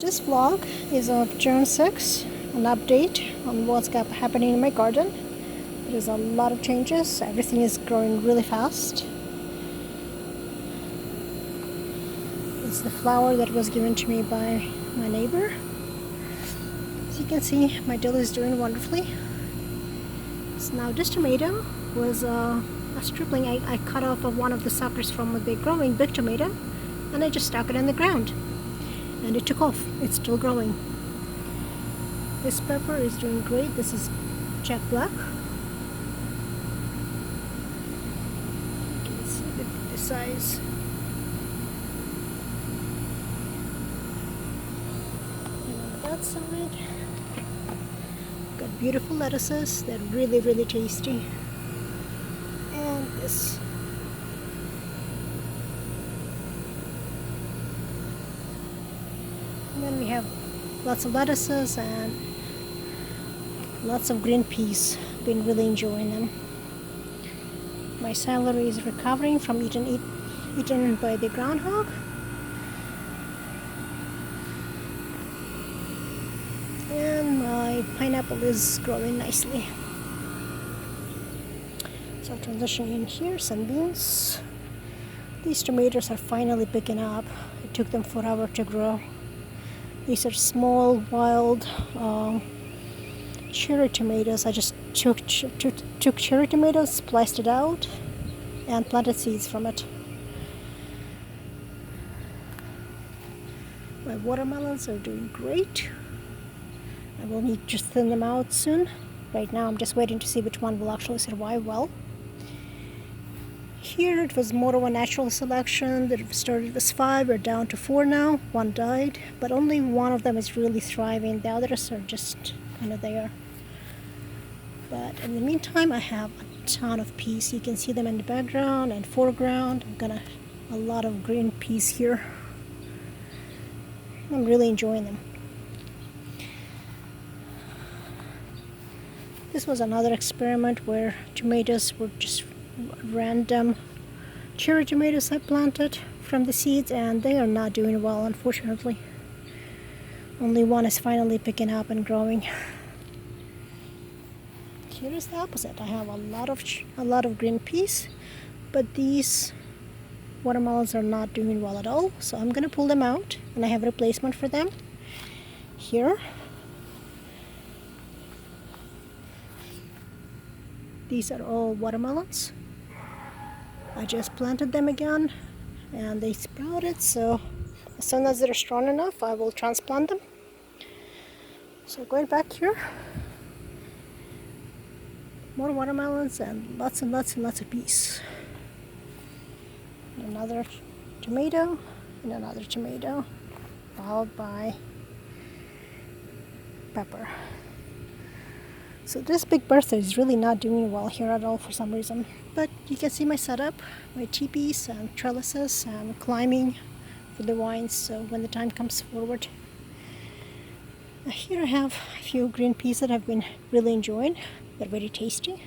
This vlog is of June 6, an update on what's happening in my garden. There's a lot of changes. Everything is growing really fast. It's the flower that was given to me by my neighbor. As you can see, my dill is doing wonderfully. So now this tomato was a stripling. I cut off one of the suckers from a growing big tomato, and I just stuck it in the ground. And it took off. It's still growing. This pepper is doing great. This is jet black. You can see the size. And on that side, got beautiful lettuces. They're really, really tasty. And this. And then we have lots of lettuces and lots of green peas. Been really enjoying them. My celery is recovering from eaten by the groundhog. And my pineapple is growing nicely. So transitioning in here, some beans. These tomatoes are finally picking up. It took them forever to grow. These are small, wild cherry tomatoes. I just took cherry tomatoes, spliced it out, and planted seeds from it. My watermelons are doing great. I will need to thin them out soon. Right now I'm just waiting to see which one will actually survive well. Here it was more of a natural selection. That started with 5, we're down to 4 now. 1 died, but only one of them is really thriving. The others are just kind of there. But in the meantime, I have a ton of peas. You can see them in the background and foreground. I've got a lot of green peas here. I'm really enjoying them. This was another experiment where tomatoes were just random cherry tomatoes I planted from the seeds, and they are not doing well, unfortunately. Only one is finally picking up and growing. Here is the opposite. I have a lot of green peas, but these watermelons are not doing well at all, so I'm gonna pull them out, and I have a replacement for them here. These are all watermelons. I just planted them again and they sprouted, so as soon as they're strong enough I will transplant them. So going back here, more watermelons and lots of peas. Another tomato and another tomato, followed by pepper. So this Big Bertha is really not doing well here at all for some reason. But you can see my setup, my teepees and trellises and climbing for the vines, so when the time comes forward. Here I have a few green peas that I've been really enjoying. They're very tasty.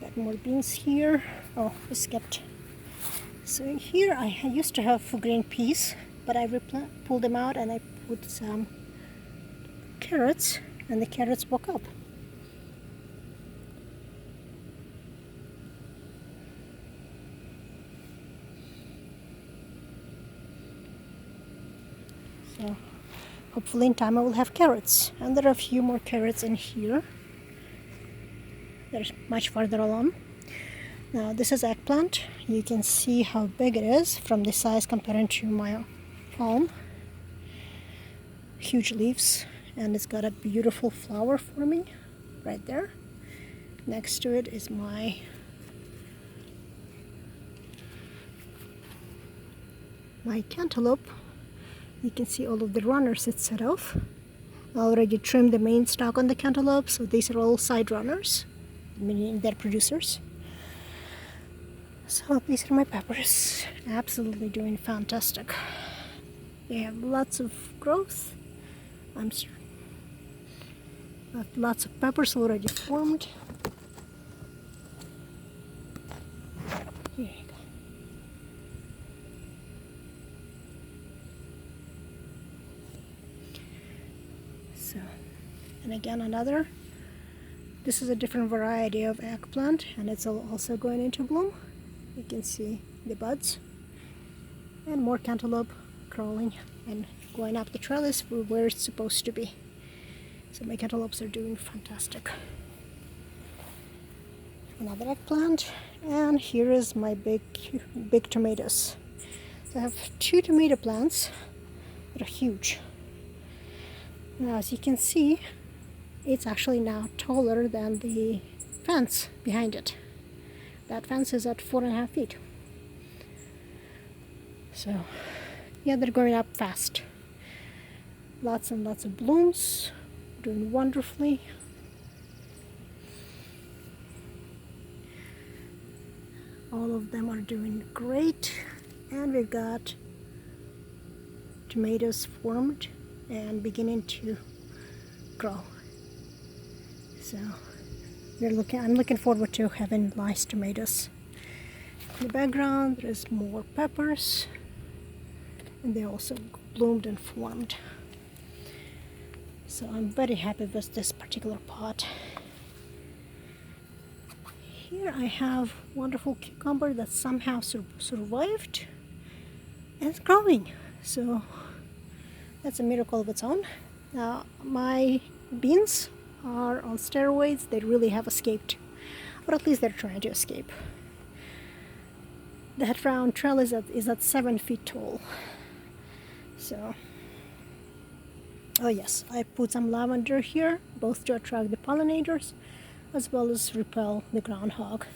Got more beans here. Oh, I skipped. So here I used to have green peas, but I pulled them out and I put some carrots, and the carrots woke up. So hopefully in time I will have carrots. And there are a few more carrots in here. They're much farther along. Now this is eggplant. You can see how big it is from the size compared to my palm. Huge leaves, and it's got a beautiful flower forming right there. Next to it is my cantaloupe. You can see all of the runners it set off. I already trimmed the main stalk on the cantaloupe, so these are all side runners, meaning they're producers. So these are my peppers. Absolutely doing fantastic. They have lots of growth. I've lots of peppers already formed. Here you go. So, and again another. This is a different variety of eggplant, and it's also going into bloom. You can see the buds, and more cantaloupe crawling and going up the trellis where it's supposed to be. So my cantaloupes are doing fantastic. Another eggplant, and here is my big tomatoes. So I have 2 tomato plants that are huge. Now, as you can see, it's actually now taller than the fence behind it. That fence is at 4.5 feet. So, yeah, they're going up fast. Lots and lots of blooms, doing wonderfully. All of them are doing great, and we've got tomatoes formed and beginning to grow. So I'm looking forward to having nice tomatoes. In the background there's more peppers, and they also bloomed and formed. So I'm very happy with this particular pot. Here I have wonderful cucumber that somehow survived and it's growing. So that's a miracle of its own. Now my beans are on steroids. They really have escaped, but at least they're trying to escape. That round trellis is at 7 feet tall. So, oh yes, I put some lavender here, both to attract the pollinators as well as repel the groundhog.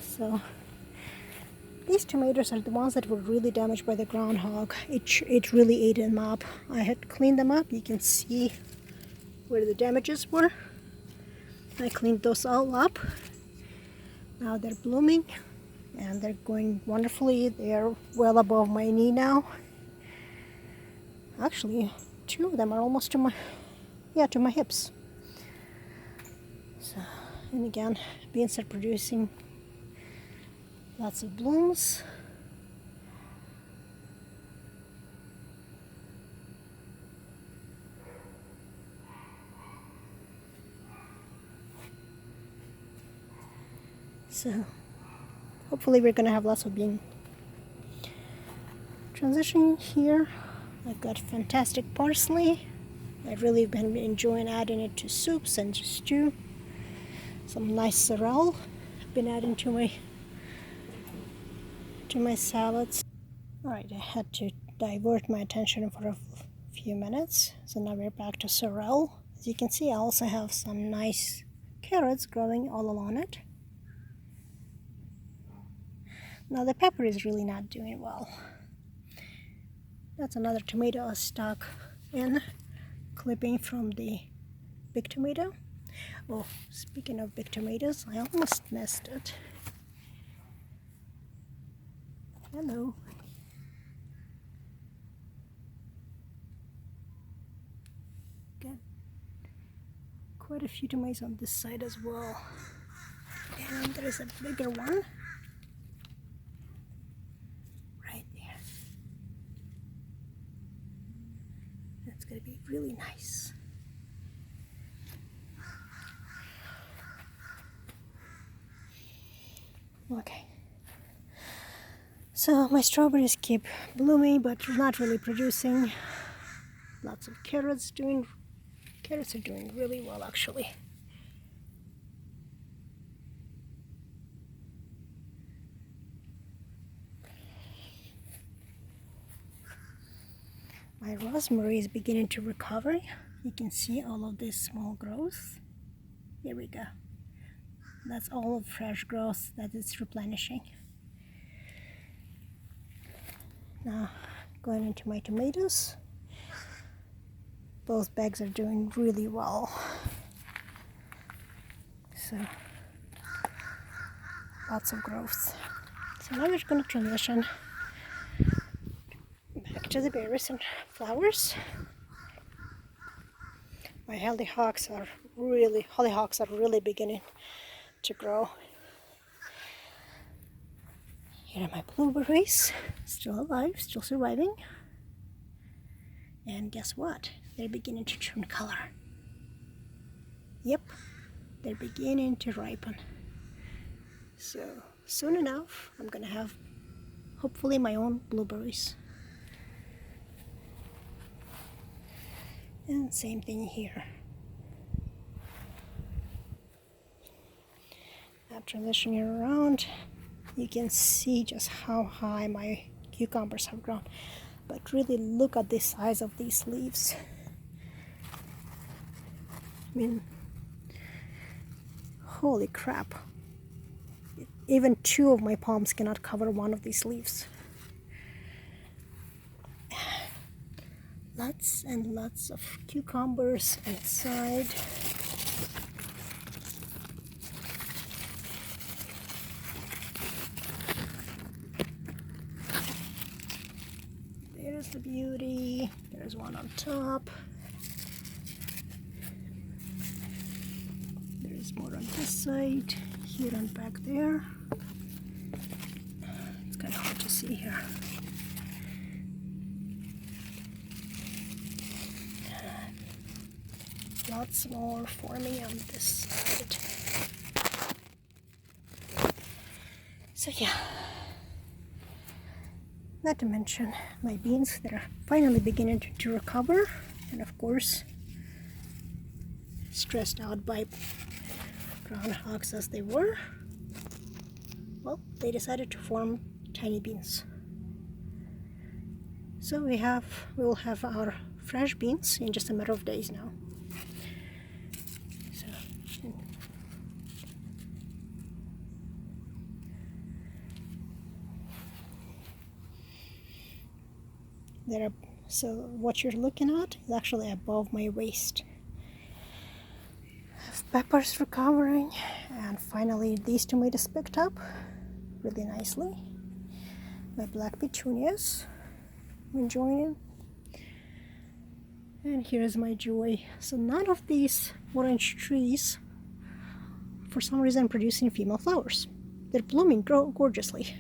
So these tomatoes are the ones that were really damaged by the groundhog. It really ate them up. I had cleaned them up. You can see where the damages were. I cleaned those all up. Now they're blooming and they're going wonderfully. They're well above my knee now. Actually, 2 of them are almost to my hips. So, and again, beans are producing lots of blooms. So hopefully we're gonna have lots of bean. Transitioning here, I've got fantastic parsley. I've really been enjoying adding it to soups and to stew. Some nice sorrel I've been adding to my salads. Alright, I had to divert my attention for a few minutes. So now we're back to sorrel. As you can see, I also have some nice carrots growing all along it. Now the pepper is really not doing well. That's another tomato I stuck in, clipping from the big tomato. Oh, speaking of big tomatoes, I almost missed it. Hello. Got quite a few tomatoes on this side as well. And there is a bigger one right there. That's gonna be really nice. Okay. So my strawberries keep blooming but not really producing. Lots of carrots are doing really well actually. My rosemary is beginning to recover. You can see all of this small growth. Here we go. That's all of fresh growth that it's replenishing. Now going into my tomatoes. Both bags are doing really well. So lots of growth. So now we're going to transition back to the berries and flowers. My hollyhocks are really beginning to grow. Here are my blueberries, still alive, still surviving. And guess what? They're beginning to turn color. Yep, they're beginning to ripen. So soon enough, I'm gonna have hopefully my own blueberries. And same thing here. Now transitioning around, you can see just how high my cucumbers have grown. But really look at the size of these leaves. I mean, holy crap. Even two of my palms cannot cover one of these leaves. Lots and lots of cucumbers inside. There's the beauty. There's one on top. There's more on this side, here and back there. It's kind of hard to see here. Lots more forming on this side. So yeah, not to mention my beans that are finally beginning to recover, and of course stressed out by groundhogs as they were. Well, they decided to form tiny beans. So we will have our fresh beans in just a matter of days now. So what you're looking at is actually above my waist. I have peppers recovering, and finally these tomatoes picked up really nicely. My black petunias, I'm enjoying it. And here's my joy. So none of these orange trees, for some reason, producing female flowers. They're blooming gorgeously,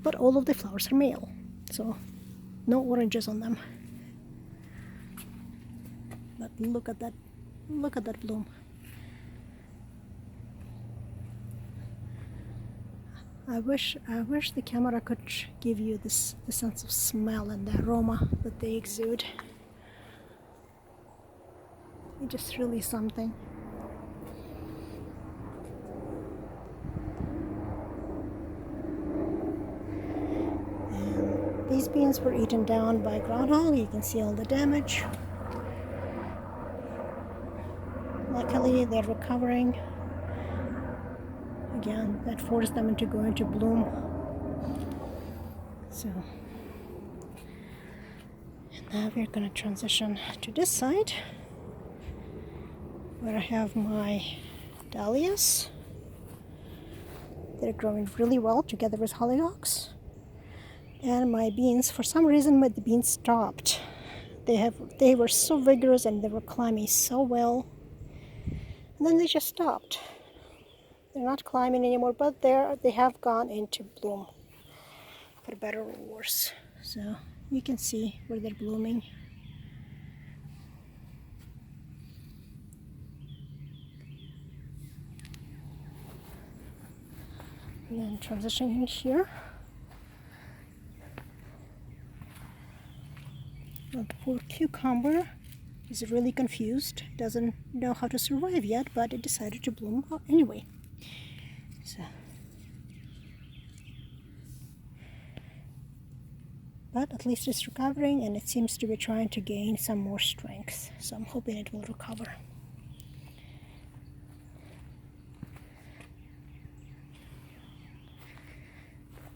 but all of the flowers are male. So no oranges on them. But look at that bloom. I wish the camera could give you the sense of smell and the aroma that they exude. It's just really something. These beans were eaten down by groundhog. You can see all the damage. Luckily, they're recovering. Again, that forced them into going to bloom. So, and now we're going to transition to this side, where I have my dahlias. They're growing really well together with hollyhocks. And my beans, for some reason, the beans stopped. They were so vigorous and they were climbing so well, and then they just stopped. They're not climbing anymore, but they have gone into bloom, for better or worse. So you can see where they're blooming. And then transitioning here. The poor cucumber is really confused, doesn't know how to survive yet, but it decided to bloom anyway. So, but at least it's recovering, and it seems to be trying to gain some more strength. So I'm hoping it will recover.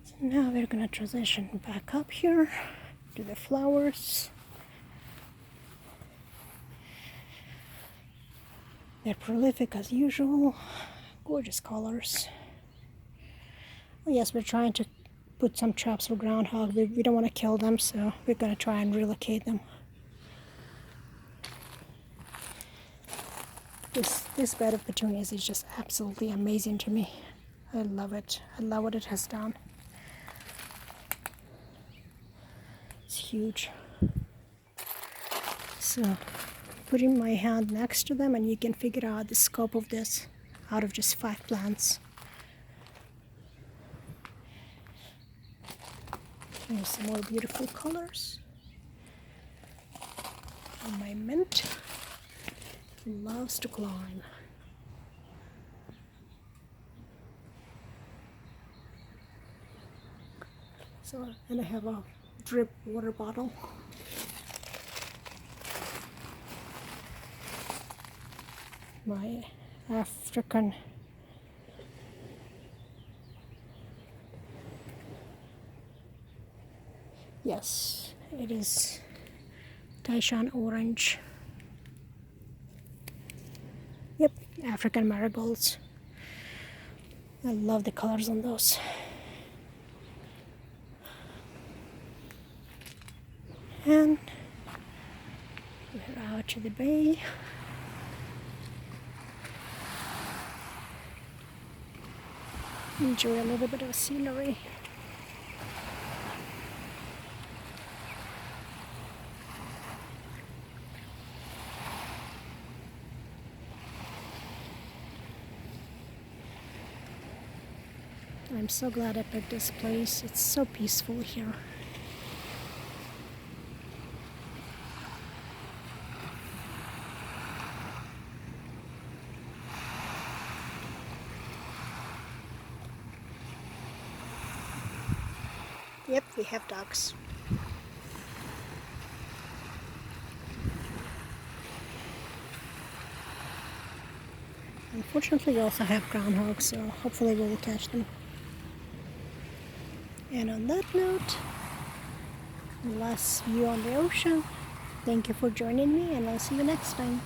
So now we're gonna transition back up here to the flowers. They're prolific as usual, gorgeous colors. Well, yes, we're trying to put some traps for groundhog. We don't want to kill them, so we're going to try and relocate them. This bed of petunias is just absolutely amazing to me. I love it. I love what it has done. It's huge. So putting my hand next to them and you can figure out the scope of this out of just 5 plants. Here's some more beautiful colors. And my mint loves to climb. So, and I have a drip water bottle. My African yes, it is Taishan orange. Yep, African marigolds. I love the colors on those. And we're out to the bay. Enjoy a little bit of scenery. I'm so glad I picked this place. It's so peaceful here. Yep, we have ducks. Unfortunately, we also have groundhogs, so hopefully we will catch them. And on that note, last view on the ocean. Thank you for joining me, and I'll see you next time.